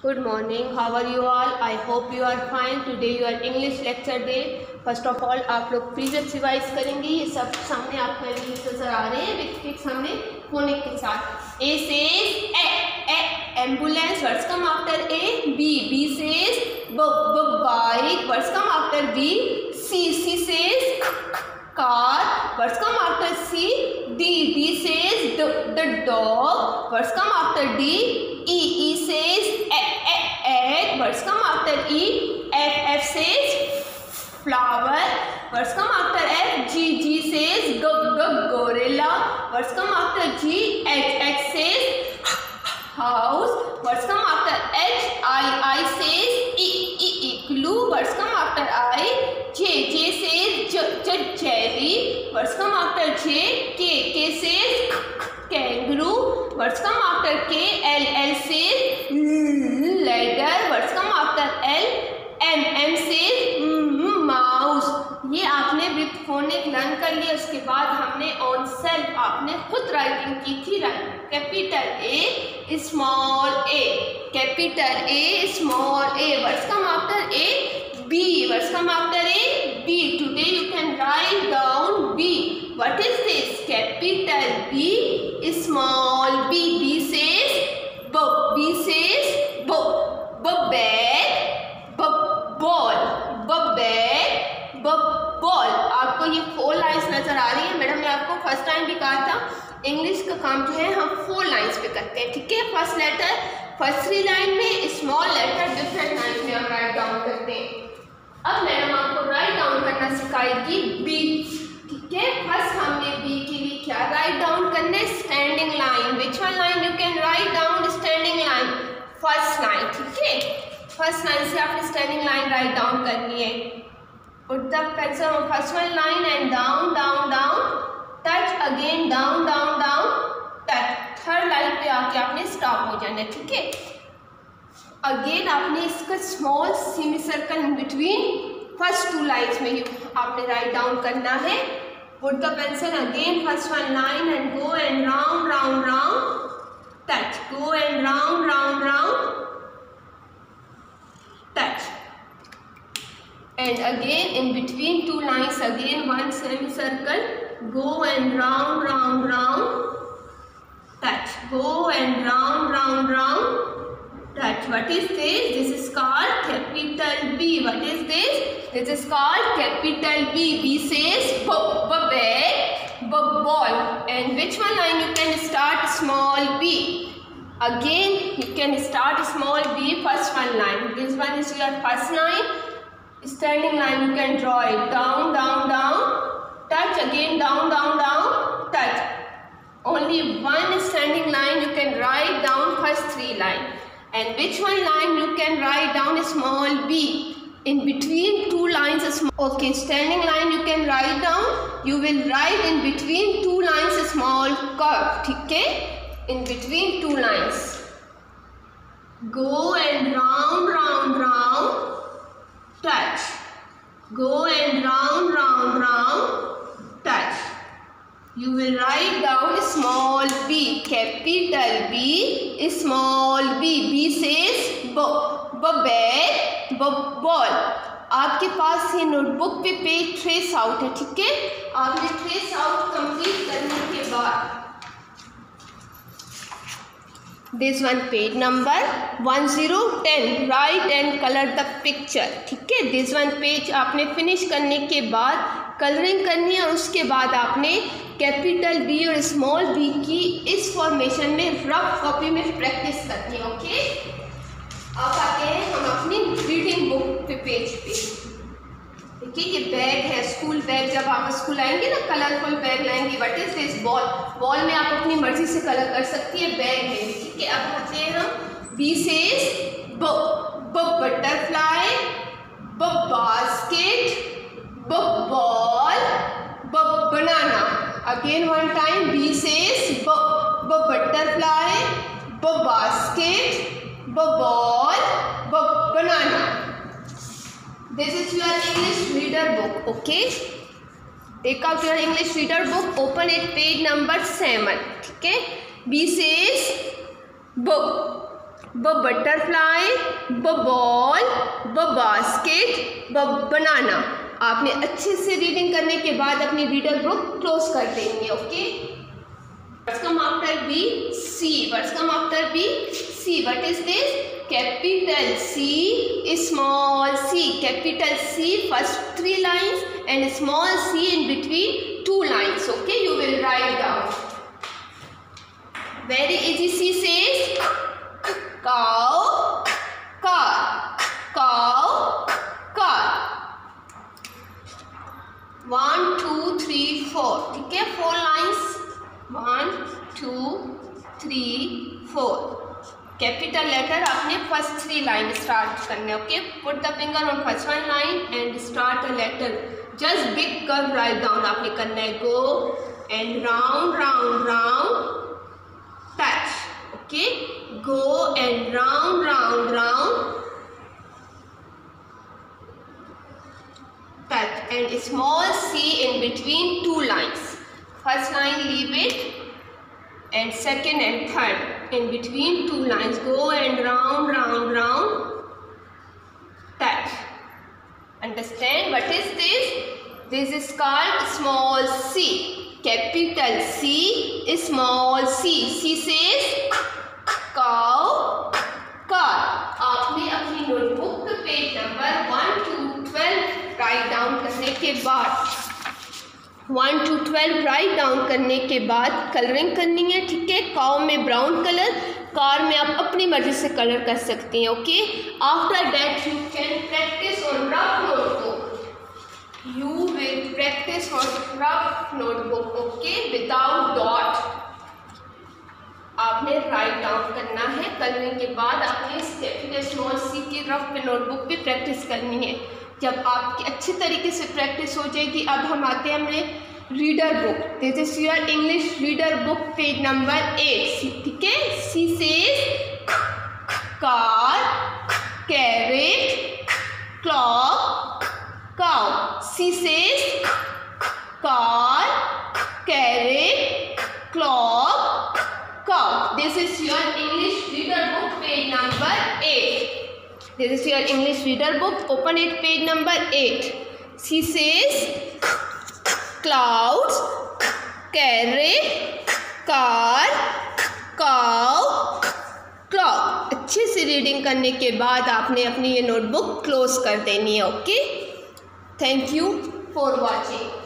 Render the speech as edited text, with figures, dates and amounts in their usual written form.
Good morning. How are you all? I hope you are fine. Today your English lecture day. First of all आप लोग previous revise करेंगे. ये सब सामने आपको इंग्लिश नजर आ रहे हैं विथ सामने फोनिक के साथ. A says ambulance. Words come after A. B says bike. Words come after B. C says car. Words come after C. D says the dog. Words come after D. E says egg. Words come after E. F says flower. Words come after F. G says gorilla. Words come after G. H says house. Words come after H. I says igloo. Words come after I. J says jelly. Words come after J. K says kangaroo. Words come after K. L says ladder. Words come after L. M says mouse. ये आपने with phonic learn कर लिया. उसके बाद हमने on self आपने खुद writing की थी. Capital A small a, capital A small a. Words come after A. B. Words come after A. B. Today you can write down B. What is this? Capital B small b. B says book. B says book. Bag. Ball. Bag. Ball. आपको ये 4 lines नजर आ रही है. Madam ने आपको first time भी कहा था इंग्लिश का काम जो है हम 4 लाइन्स पे करते हैं. ठीक है. फर्स्ट लेटर फर्स्ट 3 लाइन में, स्मॉल लेटर डिफरेंट लाइन में हम राइट डाउन करते हैं. अब मैडम आपको राइट डाउन करना सिखाएगी बी. ठीक है. फर्स्ट हमने बी के लिए क्या राइट डाउन करना है? Standing line. Which one line you can write down? Standing line. First line. ठीक है. फर्स्ट लाइन से आपने स्टैंडिंग लाइन राइट डाउन करनी है. Put the pencil on first one line and down, down, down, touch again, down, down, down, touch. Third line पे आके आपने stop हो जाना है. ठीक है. अगेन आपने इसका small semi circle in between first 2 lines में आपने राइट डाउन करना है. Put the pencil again first one line and go and round, round, round, touch. Go and round, round, round, touch. And again in between 2 lines again one semicircle. Go and round, round, round, touch. Go and round, round, round, touch. What is this? This is called capital B. What is this? This is called capital B. B says bag, ball. And which one line you can start? Small b. Again you can start small b first one line. This one is your first line. Standing line you can draw it. Down, down, down, touch. Again down, down, down, touch. Only one standing line you can write down first 3 line. And which one line you can write down small b? In between 2 lines small. Okay, standing line you can write down. You will write in between 2 lines small curve. ठीक है. In between 2 lines. Go and round, round, round, touch. Go and round, round, round, touch. You will write down small b, capital B, small b. B says bag, ball. आपके पास ये notebook पे page trace out है. ठीक है. आपने trace out complete करने के बाद this one page number 1010 write and color the picture. ठीक है. this one page आपने फिनिश करने के बाद कलरिंग करनी है और उसके बाद आपने कैपिटल बी और स्मॉल बी की इस फॉर्मेशन में रफ कॉपी में प्रैक्टिस करनी है. ओके. अब आते हैं हम अपनी रीडिंग बुक पे पेज पे. देखिए ये बैग है, स्कूल बैग. जब आप स्कूल आएंगे ना कलरफुल बैग लाएंगे. What is this? Ball. Ball में आप अपनी मर्जी से कलर कर सकती है. बैग है. ठीक है. अब आते हैं हम B says butterfly, basket, ball, banana. Again one time. B says butterfly, basket, ball, banana. This is your English reader book. Okay. Take out your English reader book. Open it. Page number 7. ठीक है. B says book. ब butterfly, ब ball, ब basket, ब बनाना। आपने अच्छे से reading करने के बाद अपनी रीडर बुक क्लोज कर देंगे। Okay, words come after B, C. Words come after B, C. What is this? Capital C, small C. Capital C first 3 lines and small c in between 2 lines. Okay, you will write down. Very easy. C says cow, car, cow, car. 1 2 3 4. ठीक है, 4 lines. 1 2 3 4. Capital letter आपने first 3 line start करने। Okay, put the finger on first 1 line and start a letter. Just big curve right down आपने करना है। Go and round round round touch. Okay, go and round round round touch and small c in between 2 lines. First line leave it and second and third in between 2 lines. Go and round round round touch. Understand what is this? This is called small c. Capital C, small c. C says cow, car. आपने अपनी notebook पे page number 1 to 12 write down करने के बाद 1 to 12 write down करने के बाद colouring करनी है। ठीक है, काउ में ब्राउन कलर, कार में आप अपनी मर्जी से कलर कर सकते हैं। Okay, after that you can practice on rough notebook. You will practice on rough notebook. Okay, without dot आपने राइट डाउन करना है। कलरिंग के बाद आपने स्मॉल सी की रफ पे नोटबुक पे प्रैक्टिस करनी है। जब आपकी अच्छी तरीके से प्रैक्टिस हो जाएगी, अब हम आते हैं हमने reader book. This is your English reader book page number 8। ठीक है, C says car, carrot, clock, cow. C says car, carrot, clock, cow. This is your English reader book page number 8. This is your English reader book. Open it, page number 8. She says clouds, carrot, car, cow, clock. अच्छे से reading करने के बाद आपने अपनी ये notebook close कर देनी है। Okay, thank you for watching.